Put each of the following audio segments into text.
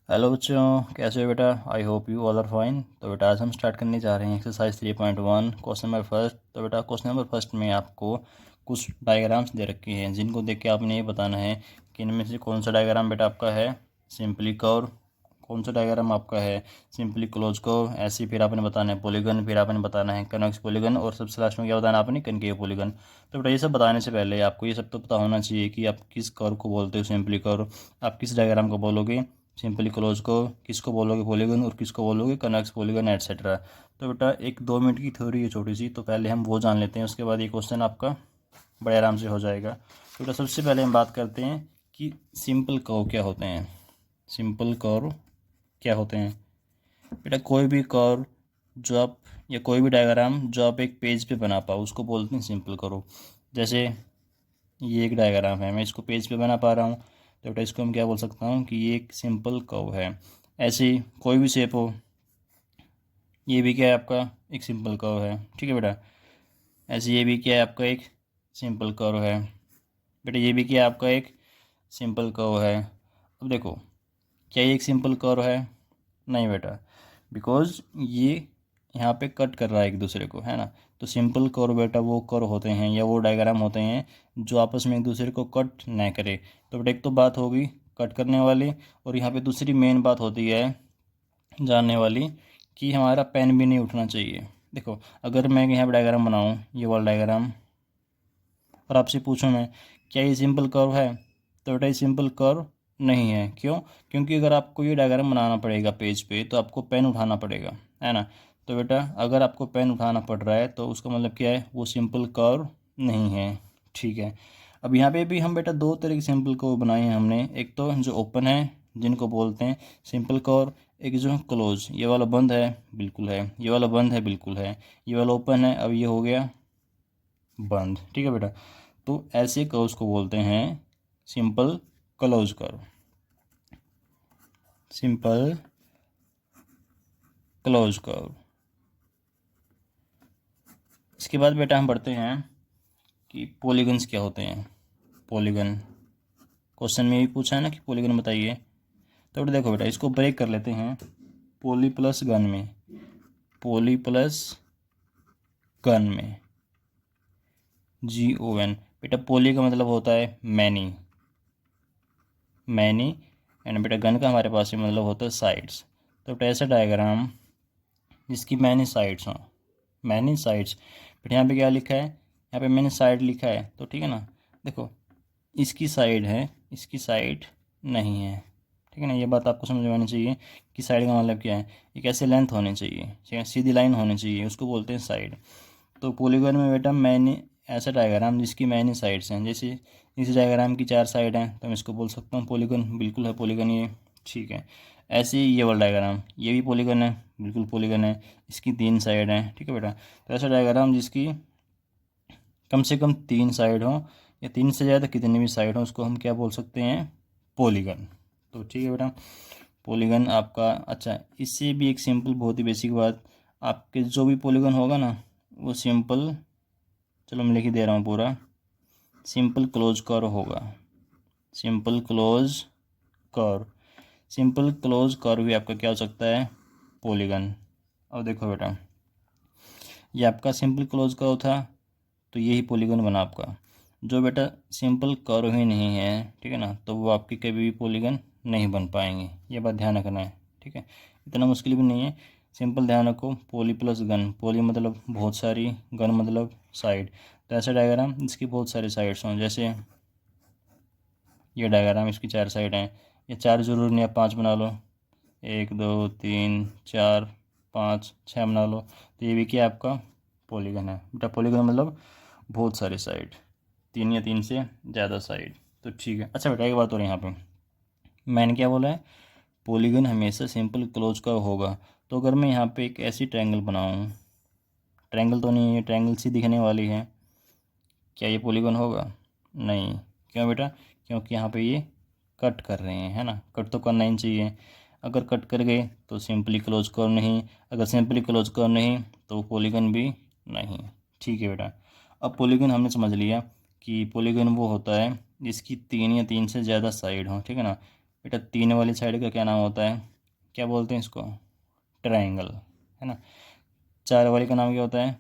Hello बच्चों, कैसे हो बेटा। I hope you all are fine. तो बेटा आज हम स्टार्ट करने जा रहे हैं एक्सरसाइज 3.1 क्वेश्चन नंबर फर्स्ट। तो बेटा क्वेश्चन नंबर फर्स्ट में आपको कुछ डायग्राम्स दे रखे हैं जिनको देख के आपने ये बताना है कि इनमें से कौन सा डायग्राम बेटा आपका है सिंपली कर्व, कौन सा डायग्राम आपका है सिंपली क्लोज कर्व। ऐसे ही फिर आपने बताना है पॉलीगन, फिर आपने बताना है कॉन्वेक्स पॉलीगन, और सबसे लास्ट में क्या बताना है आपने कनकेव पॉलीगन। तो बेटा ये सब बताने से पहले आपको ये सब तो पता होना चाहिए कि आप किस कर्व को बोलते हो सिंपली कर्व, आप किस डायग्राम को बोलोगे सिंपली क्लोज को, किसको बोलोगे पॉलीगन और किसको बोलोगे कॉन्वेक्स पॉलीगन एटसेट्रा। तो बेटा एक 2 मिनट की थ्योरी है छोटी सी, तो पहले हम वो जान लेते हैं, उसके बाद ये क्वेश्चन आपका बड़े आराम से हो जाएगा। तो बेटा सबसे पहले हम बात करते हैं कि सिंपल कर्व क्या होते हैं। सिंपल कर्व क्या होते हैं बेटा, कोई भी कर्व जो आप या कोई भी डायग्राम जो आप एक पेज पे बना पाओ उसको बोलते हैं सिंपल कर्व। जैसे ये एक डायग्राम है, मैं इसको पेज पे बना पा रहा हूँ, तो बेटा इसको हम क्या बोल सकता हूँ कि ये एक सिंपल कर्व है। ऐसे ही कोई भी शेप हो, ये भी क्या है आपका एक सिंपल कर्व है, ठीक है बेटा। ऐसे ये भी क्या है आपका एक सिंपल कर्व है बेटा, ये भी क्या है आपका एक सिंपल कर्व है। अब देखो, क्या ये एक सिंपल कर्व है? नहीं बेटा, बिकॉज ये यहाँ पे कट कर रहा है एक दूसरे को, है ना। तो सिंपल कर्व बेटा वो कर्व होते हैं या वो डायग्राम होते हैं जो आपस में एक दूसरे को कट न करे। तो बेटा एक तो बात होगी कट करने वाली, और यहाँ पे दूसरी मेन बात होती है जानने वाली कि हमारा पेन भी नहीं उठना चाहिए। देखो अगर मैं यहाँ पर डायग्राम बनाऊँ, ये वाला डायग्राम, और आपसे पूछूं मैं क्या ये सिंपल कर्व है, तो बेटा ये सिंपल कर्व नहीं है। क्यों? क्योंकि अगर आपको ये डायग्राम बनाना पड़ेगा पेज पे तो आपको पेन उठाना पड़ेगा, है ना। तो बेटा अगर आपको पेन उठाना पड़ रहा है तो उसका मतलब क्या है, वो सिंपल कर्व नहीं है, ठीक है। अब यहाँ पे भी हम बेटा दो तरह के सिंपल कर्व बनाए हैं हमने, एक तो जो ओपन है जिनको बोलते हैं सिंपल कर्व, एक जो क्लोज, ये वाला बंद है बिल्कुल है, ये वाला बंद है बिल्कुल है, ये वाला ओपन है, अब ये हो गया बंद, ठीक है बेटा। तो ऐसे कर्व्स को बोलते हैं simple close curve, simple close curve. इसके बाद बेटा हम बढ़ते हैं कि पॉलीगन्स क्या होते हैं। पॉलीगन क्वेश्चन में भी पूछा है ना कि पॉलीगन बताइए। तो बेटा देखो बेटा इसको ब्रेक कर लेते हैं पोली प्लस गन में, पोली प्लस गन में, GON। बेटा पोली का मतलब होता है मैनी, मैनी, एंड बेटा गन का हमारे पास ये मतलब होता है साइड्स। तो बेटा ऐसा डायग्राम जिसकी मैनी साइड्स हों, मैनी साइड्स। बट यहाँ पे क्या लिखा है, यहाँ पे मैंने साइड लिखा है तो ठीक है ना। देखो इसकी साइड है, इसकी साइड नहीं है, ठीक है ना। ये बात आपको समझ में आनी चाहिए कि साइड का मतलब क्या है, एक ऐसे लेंथ होनी चाहिए, ठीक है, सीधी लाइन होनी चाहिए, उसको बोलते हैं साइड। तो पॉलीगन में बेटा मैंने ऐसा डायग्राम जिसकी मैनी साइड्स हैं, जैसे इस डायग्राम की 4 साइड हैं तो मैं इसको बोल सकता हूँ पॉलीगन, बिल्कुल है पॉलीगन ये, ठीक है। ऐसे ही ये वाला डायग्राम, ये भी पॉलीगन है, बिल्कुल पॉलीगन है, इसकी 3 साइड हैं, ठीक है बेटा। तो ऐसा डायग्राम जिसकी कम से कम 3 साइड हो या 3 से ज़्यादा कितनी भी साइड हो उसको हम क्या बोल सकते हैं, पॉलीगन। तो ठीक है बेटा, पॉलीगन आपका, अच्छा इससे भी एक सिंपल बहुत ही बेसिक बात, आपके जो भी पॉलीगन होगा ना वो सिंपल, चलो मैं लिख ही दे रहा हूँ पूरा, सिंपल क्लोज कर्व होगा, simple close curve. Simple close curve भी आपका क्या हो सकता है, पॉलीगन। अब देखो बेटा ये आपका सिंपल क्लोज कर्व था तो यही पॉलीगन बना आपका। जो बेटा सिंपल कर्व ही नहीं है, ठीक है ना, तो वो आपके कभी भी पॉलीगन नहीं बन पाएंगे, ये बात ध्यान रखना है, ठीक है। इतना मुश्किल भी नहीं है, सिंपल ध्यान रखो, पोली प्लस गन, पोली मतलब बहुत सारी, गन मतलब साइड। तो ऐसा डायग्राम जिसकी बहुत सारी साइड्स हों, जैसे ये डायग्राम इसकी 4 साइड हैं, ये 4 जरूर नहीं, आप 5 बना लो, 1 2 3 4 5 6 बना लो, तो ये भी क्या आपका पॉलीगन है बेटा। पॉलीगन मतलब बहुत सारी साइड, 3 या 3 से ज़्यादा साइड, तो ठीक है। अच्छा बेटा एक बात और यहाँ पे मैंने क्या बोला है, पॉलीगन हमेशा सिंपल क्लोज का होगा। तो अगर मैं यहाँ पे एक ऐसी ट्रायंगल बनाऊँ, ट्रायंगल तो नहीं है, ट्रायंगल सी दिखने वाली है, क्या ये पॉलीगन होगा? नहीं। क्यों बेटा? क्योंकि यहाँ पे ये कट कर रहे हैं, है ना, कट तो करना ही चाहिए। अगर कट कर गए तो सिंपली क्लोज कर्व नहीं, अगर सिंपली क्लोज कर्व नहीं तो पॉलीगन भी नहीं, ठीक है बेटा। अब पॉलीगन हमने समझ लिया कि पॉलीगन वो होता है जिसकी 3 या 3 से ज़्यादा साइड हो, ठीक है ना। बेटा 3 वाली साइड का क्या नाम होता है, क्या बोलते हैं इसको, ट्रायंगल, है ना। 4 वाली का नाम क्या होता है,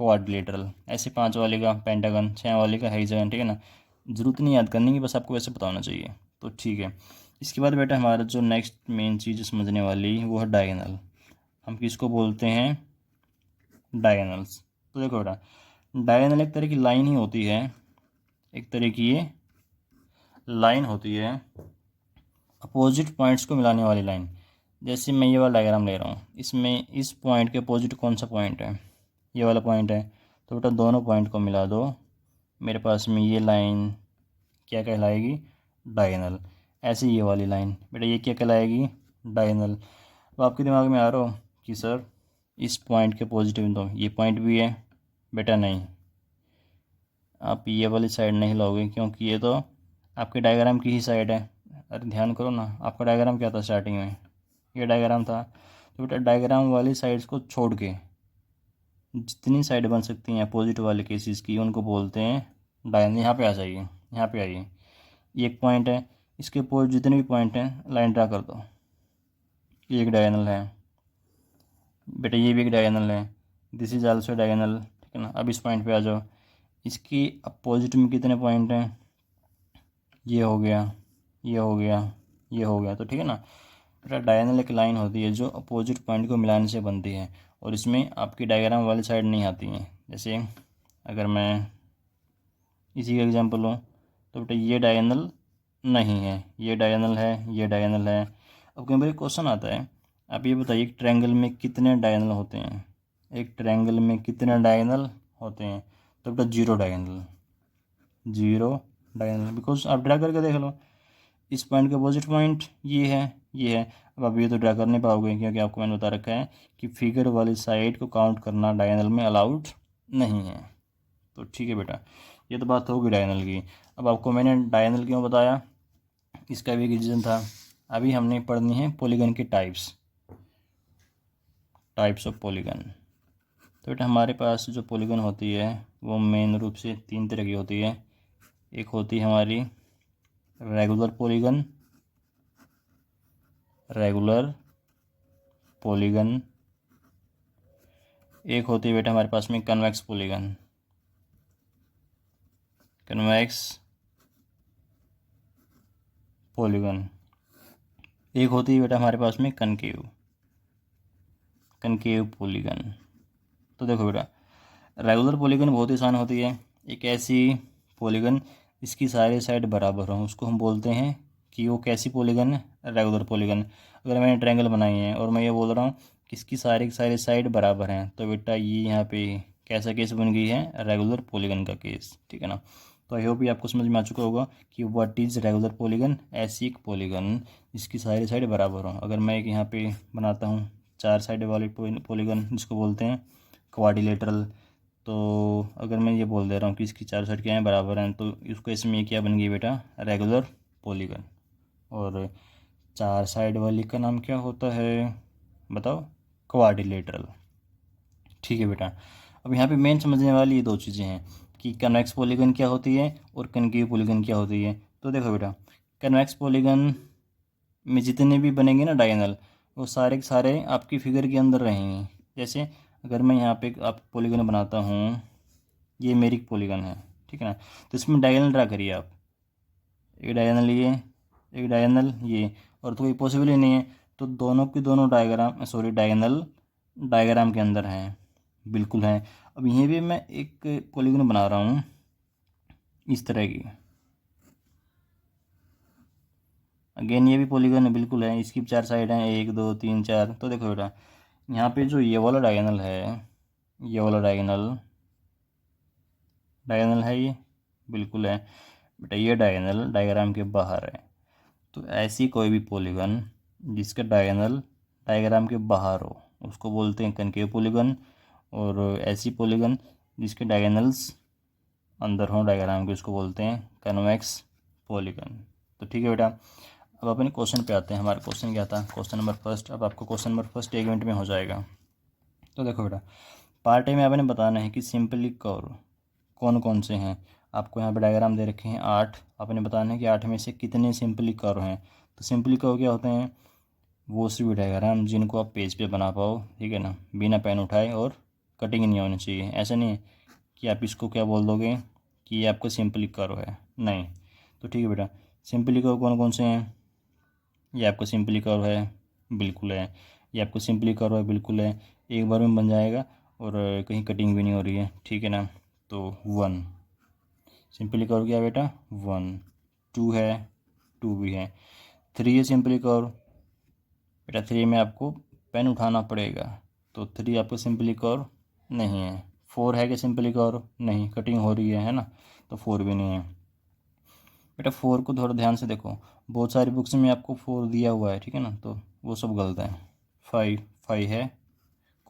क्वाड्रिलेटरल। ऐसे 5 वाले का पेंटागन, 6 वाले का हेक्सागन, ठीक है ना। ज़रूरत नहीं याद करने की, बस आपको वैसे पता होना चाहिए। तो ठीक है, इसके बाद बेटा हमारा जो नेक्स्ट मेन चीज़ समझने वाली वो है डायगोनल। हम किसको बोलते हैं, डायगोनल्स। तो देखो बेटा, डायगोनल एक तरह की लाइन ही होती है, एक तरह की ये लाइन होती है अपोजिट पॉइंट्स को मिलाने वाली लाइन। जैसे मैं ये वाला डायग्राम ले रहा हूँ, इसमें इस पॉइंट के अपोजिट कौन सा पॉइंट है, ये वाला पॉइंट है। तो बेटा दोनों पॉइंट को मिला दो, मेरे पास में ये लाइन क्या कहलाएगी, डायगोनल। ऐसे ये वाली लाइन बेटा ये क्या कहलाएगी, डायगोनल। अब आपके दिमाग में आ रहा हो कि सर इस पॉइंट के पॉजिटिव तो ये पॉइंट भी है, बेटा नहीं, आप ये वाली साइड नहीं लोगे क्योंकि ये तो आपके डायग्राम की ही साइड है। अरे ध्यान करो ना, आपका डायग्राम क्या था स्टार्टिंग में, ये डायग्राम था। तो बेटा डायग्राम वाली साइड्स को छोड़ के जितनी साइड बन सकती हैं अपोजिट वाले केसेस की उनको बोलते हैं डायगोनल। यहाँ पे आ जाइए, यहाँ पे आइए, ये एक पॉइंट है, इसके अपोजिट जितने भी पॉइंट हैं लाइन ड्रा कर दो, ये एक डायगोनल है बेटा, ये भी एक डायगोनल है, दिस इज आल्सो डायगोनल, ठीक है ना। अब इस पॉइंट पे आ जाओ, इसकी अपोजिट में कितने पॉइंट हैं, ये हो गया, ये हो गया, ये हो गया। तो ठीक है ना बेटा, डायगोनल एक लाइन होती है जो अपोजिट पॉइंट को मिलाने से बनती है, और इसमें आपकी डायग्राम वाली साइड नहीं आती है। जैसे अगर मैं इसी का एग्जांपल लूँ तो बेटा ये डायगोनल नहीं है, ये डायगोनल है, ये डायगोनल है। अब कई बार क्वेश्चन आता है, आप ये बताइए एक ट्रायंगल में कितने डायगोनल होते हैं, एक ट्रायंगल में कितने डायगोनल होते हैं। तो बेटा 0 डायगोनल, 0 डायगोनल, बिकॉज आप ड्रा करके देख लो, इस पॉइंट का अपोजिट पॉइंट ये है, ये है। अब आप ये तो ड्रा कर नहीं पाओगे क्योंकि आपको मैंने बता रखा है कि फिगर वाली साइड को काउंट करना डायगोनल में अलाउड नहीं है। तो ठीक है बेटा, ये तो बात होगी डायगोनल की। अब आपको मैंने डायगोनल क्यों बताया, इसका भी एक रीज़न था। अभी हमने पढ़नी है पॉलीगन के टाइप्स, टाइप्स ऑफ पॉलीगन। तो बेटा हमारे पास जो पॉलीगन होती है वो मेन रूप से 3 तरह की होती है। एक होती है हमारी रेगुलर पॉलीगन, रेगुलर पॉलीगन। एक होती है बेटा हमारे पास में कन्वेक्स पॉलीगन, कन्वेक्स पॉलीगन। एक होती है बेटा हमारे पास में कनकेव, कनकेव पॉलीगन। तो देखो बेटा रेगुलर पॉलीगन बहुत ही आसान होती है, एक ऐसी पॉलीगन इसकी सारी साइड बराबर हो उसको हम बोलते हैं कि वो कैसी पॉलीगन है, रेगुलर पॉलीगन। अगर मैंने ट्रायंगल बनाई है और मैं ये बोल रहा हूँ कि इसकी सारी साइड बराबर हैं, तो बेटा ये यहाँ पे कैसा केस बन गई है, रेगुलर पॉलीगन का केस, ठीक है ना। तो आई होप ये आपको समझ में आ चुका होगा कि व्हाट इज़ रेगुलर पॉलीगन, ऐसी एक पॉलीगन जिसकी सारी साइड बराबर हो। अगर मैं एक यहाँ पे बनाता हूँ 4 साइड वाली पॉलीगन जिसको बोलते हैं क्वाड्रिलेटरल, तो अगर मैं ये बोल दे रहा हूँ कि इसकी 4 साइड क्या है, बराबर हैं, तो इसको इसमें ये क्या बन गई बेटा, रेगुलर पॉलीगन। और 4 साइड वाली का नाम क्या होता है बताओ, क्वाड्रिलेटरल। ठीक है बेटा, अब यहाँ पे मेन समझने वाली ये 2 चीज़ें हैं कि कन्वेक्स पॉलीगन क्या होती है और कनकेव पॉलीगन क्या होती है। तो देखो बेटा कन्वेक्स पॉलीगन में जितने भी बनेंगे ना डायगोनल, वो सारे के सारे आपकी फिगर के अंदर रहेंगे। जैसे अगर मैं यहाँ पे आप पॉलीगन बनाता हूँ, ये मेरी पॉलीगन है, ठीक है ना। तो इसमें डायगोनल ड्रा करिए आप, एक डायगोनल ये, एक डायगोनल ये, और तो कोई पॉसिबल ही नहीं है। तो दोनों की दोनों डायगोनल डायग्राम के अंदर हैं, बिल्कुल हैं। अब यहीं भी मैं एक पॉलीगन बना रहा हूँ इस तरह की, अगेन ये भी पॉलीगन बिल्कुल है, इसकी 4 साइड हैं, 1 2 3 4। तो देखो बेटा यहाँ पे जो ये वाला डायगोनल है, ये वाला डायगोनल डायगोनल है, ये बिल्कुल है बेटा, ये डायगोनल डायग्राम के बाहर है। तो ऐसी कोई भी पॉलीगन जिसका डायगोनल डायग्राम के बाहर हो उसको बोलते हैं कनकेव पॉलीगन, और ऐसी पॉलीगन जिसके डायगोनल्स अंदर हों डायग्राम के उसको बोलते हैं कन्वेक्स पॉलीगन। तो ठीक है बेटा, अब अपने क्वेश्चन पे आते हैं। हमारा क्वेश्चन क्या था, क्वेश्चन नंबर फर्स्ट। अब आपको क्वेश्चन नंबर फर्स्ट 1 मिनट में हो जाएगा। तो देखो बेटा पार्ट ए में आपने बताना है कि सिंपली कर्व कौन कौन से हैं। आपको यहाँ पे डायग्राम दे रखे हैं 8, आपने बताना है कि 8 में से कितने सिंपली कर्व हैं। तो सिंपली कर्व क्या होते हैं, वो सभी डायग्राम जिनको आप पेज पे बना पाओ, ठीक है ना, बिना पेन उठाए, और कटिंग नहीं होनी चाहिए। ऐसा नहीं है कि आप इसको क्या बोल दोगे कि ये आपका सिंपली कर्व है, नहीं। तो ठीक है बेटा, सिंपली कर्व कौन कौन से हैं, ये आपका सिंपली कर्व है, बिल्कुल है। ये आपका सिंपली कर्व है, बिल्कुल है, एक बार में बन जाएगा और कहीं कटिंग भी नहीं हो रही है, ठीक है ना। तो 1 सिंपली कर्व क्या बेटा, 1, 2 है, 2 भी है, 3 है सिंपली कर्व, बेटा 3 में आपको पेन उठाना पड़ेगा, तो 3 आपका सिंपली कर्व नहीं है। 4 है कि सिंपली कर्व, नहीं, कटिंग हो रही है ना, तो 4 भी नहीं है। बेटा 4 को थोड़ा ध्यान से देखो, बहुत सारी बुक्स में आपको 4 दिया हुआ है, ठीक है ना, तो वो सब गलत है। 5 है,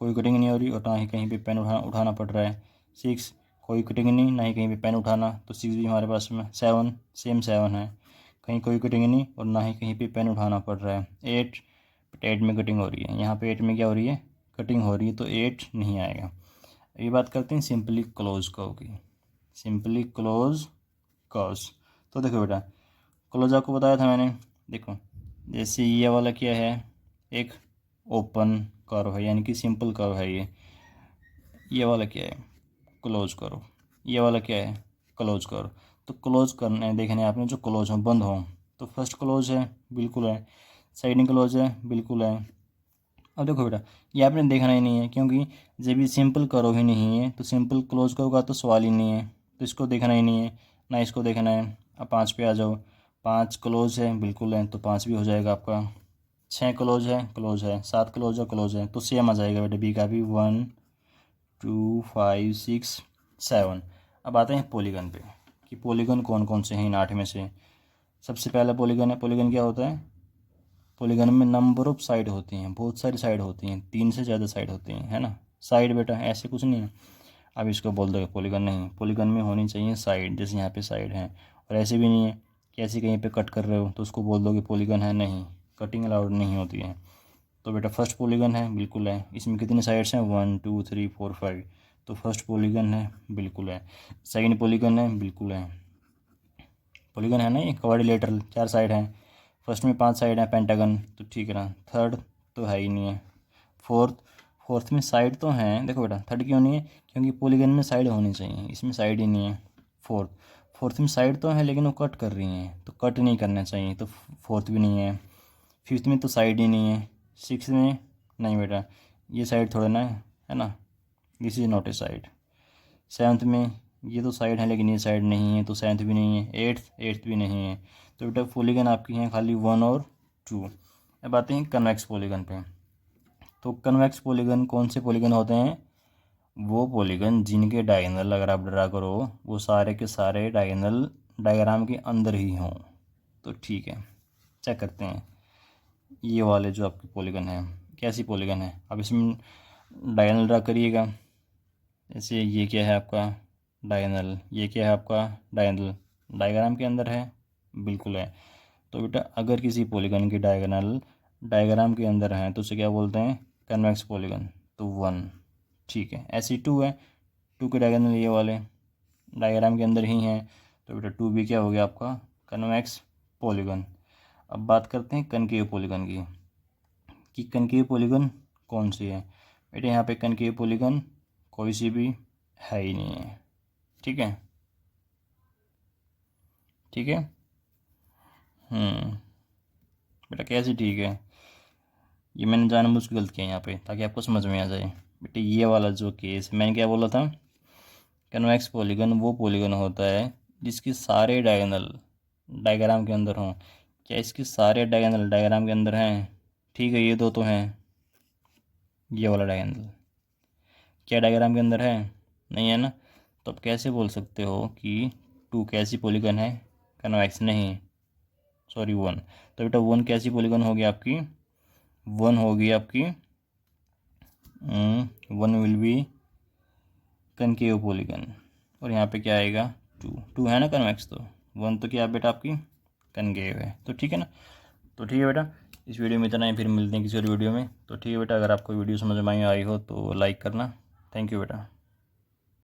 कोई कटिंग नहीं हो रही और ना ही कहीं पे पेन उठाना पड़ रहा है। 6 कोई कटिंग नहीं, ना ही कहीं पे पेन उठाना, तो 6 भी हमारे पास में। 7 सेम 7 है, कहीं कोई कटिंग नहीं और ना ही कहीं पे पेन उठाना पड़ रहा है। 8 में कटिंग हो रही है, यहाँ पे 8 में क्या हो रही है, कटिंग हो रही है, तो 8 नहीं आएगा। ये बात करते हैं सिंपली क्लोज कर्व की, सिंपली क्लोज कर्व्स। तो देखो बेटा, क्लोज आपको बताया था मैंने, देखो जैसे ये वाला क्या है, एक ओपन कर्व है, यानी कि सिंपल कर्व है ये वाला क्या है, क्लोज कर्व। ये वाला क्या है, क्लोज कर्व। तो क्लोज करने देखने आपने जो क्लोज हो, बंद हो, तो फर्स्ट क्लोज है, बिल्कुल है, सेकंड क्लोज है, बिल्कुल है। अब देखो बेटा, ये आपने देखना ही नहीं है, क्योंकि जब ये सिंपल कर्व ही नहीं है तो सिंपल क्लोज कर्व का तो सवाल ही नहीं है, तो इसको देखना ही नहीं है, ना इसको देखना है। अब 5 पे आ जाओ, 5 क्लोज है, बिल्कुल है, तो 5 भी हो जाएगा आपका। 6 क्लोज है, क्लोज है। 7 क्लोज है, क्लोज है, तो सेम आ जाएगा बेटा, बी का भी। 1 2 5 6 7। अब आते हैं पॉलीगन पे, कि पॉलीगन कौन कौन से हैं इन 8 में से। सबसे पहला पॉलीगन है, पॉलीगन क्या होता है, पॉलीगन में नंबर ऑफ साइड होती हैं, बहुत सारी साइड होती हैं, 3 से ज़्यादा साइड होती हैं, है ना। साइड बेटा ऐसे कुछ नहीं है, अब इसको बोल दोगे पॉलीगन, नहीं, पॉलीगन में होनी चाहिए साइड, जैसे यहाँ पे साइड है। और ऐसे भी नहीं है कि ऐसे कहीं पे कट कर रहे हो तो उसको बोल दोगे पॉलीगन है, नहीं, कटिंग अलाउड नहीं होती है। तो बेटा फर्स्ट पॉलीगन है, बिल्कुल है। इसमें कितनी साइड्स हैं, 1 2 3 4 5, तो फर्स्ट पॉलीगन है, बिल्कुल है। सेकेंड पॉलीगन है, बिल्कुल है, पॉलीगन है ना, ये क्वाड्रिलेटरल, 4 साइड हैं। फर्स्ट में 5 साइड है, पेंटागन, तो ठीक है ना। थर्ड तो है ही नहीं है। फोर्थ में साइड तो हैं, देखो बेटा थर्ड क्यों नहीं है, क्योंकि पॉलीगन में साइड होनी चाहिए, इसमें साइड ही नहीं है। फोर्थ में साइड तो है लेकिन वो कट कर रही हैं, तो कट नहीं करना चाहिए, तो फोर्थ भी नहीं है। फिफ्थ में तो साइड ही नहीं है। सिक्स में नहीं बेटा, ये साइड थोड़ा ना है ना, this is not a side. Seventh में ये तो साइड है लेकिन ये साइड नहीं है, तो सेवन्थ भी नहीं है। एट्थ भी नहीं है। तो बेटा पॉलीगन आपकी हैं खाली 1 और 2। अब आते हैं कन्वेक्स पॉलीगन पे। तो कन्वेक्स पॉलीगन कौन से पॉलीगन होते हैं, वो पॉलीगन जिनके डायगोनल, अगर आप ड्रा करो, वो सारे के सारे डायगोनल डायग्राम के अंदर ही हों। तो ठीक है, चेक करते हैं ये वाले जो आपके पॉलीगन है कैसी पॉलीगन है। अब इसमें डायगोनल ड्रा करिएगा, जैसे ये क्या है आपका डायगोनल, ये क्या है आपका डायगोनल, डायग्राम के अंदर है, बिल्कुल है। तो बेटा अगर किसी पॉलीगन की डायगोनल डायग्राम के अंदर है तो उसे क्या बोलते हैं, कन्वेक्स पॉलीगन। तो 1, ठीक है। ऐसे 2 है, 2 के डायगोनल ये वाले डायग्राम के अंदर ही हैं, तो बेटा 2 भी क्या हो गया आपका, कन्वेक्स पॉलीगन। अब बात करते हैं कनकेव पॉलीगन की, कि कनकेव पॉलीगन कौन सी है। बेटा यहाँ पे कनकेव पॉलीगन कोई सी भी है ही नहीं है, ठीक है, ठीक है। बेटा कैसे ठीक है, ये मैंने जानबूझ के गलत किया यहाँ पे ताकि आपको समझ में आ जाए। बेटा ये वाला जो केस मैंने क्या बोला था, कन्वेक्स पॉलीगन वो पॉलीगन होता है जिसके सारे डायगोनल डायग्राम के अंदर हों। क्या इसके सारे डायगोनल डायग्राम के अंदर हैं, ठीक है, ये दो तो हैं। ये वाला डायगोनल क्या डायग्राम के अंदर है, नहीं है ना, तो आप कैसे बोल सकते हो कि 2 कैसी पॉलीगन है, कन्वेक्स नहीं, सॉरी 1। तो बेटा 1 कैसी पॉलीगन होगी आपकी, 1 होगी आपकी 1 विल बी कनकेव पॉलीगन। और यहाँ पे क्या आएगा, 2 है ना कन्वेक्स, तो 1 तो क्या बेटा आपकी कनकेव है। तो ठीक है ना, तो ठीक है बेटा, इस वीडियो में इतना ही, फिर मिलते हैं किसी और वीडियो में। तो ठीक है बेटा, अगर आपको वीडियो समझ में आई हो तो लाइक करना। थैंक यू बेटा।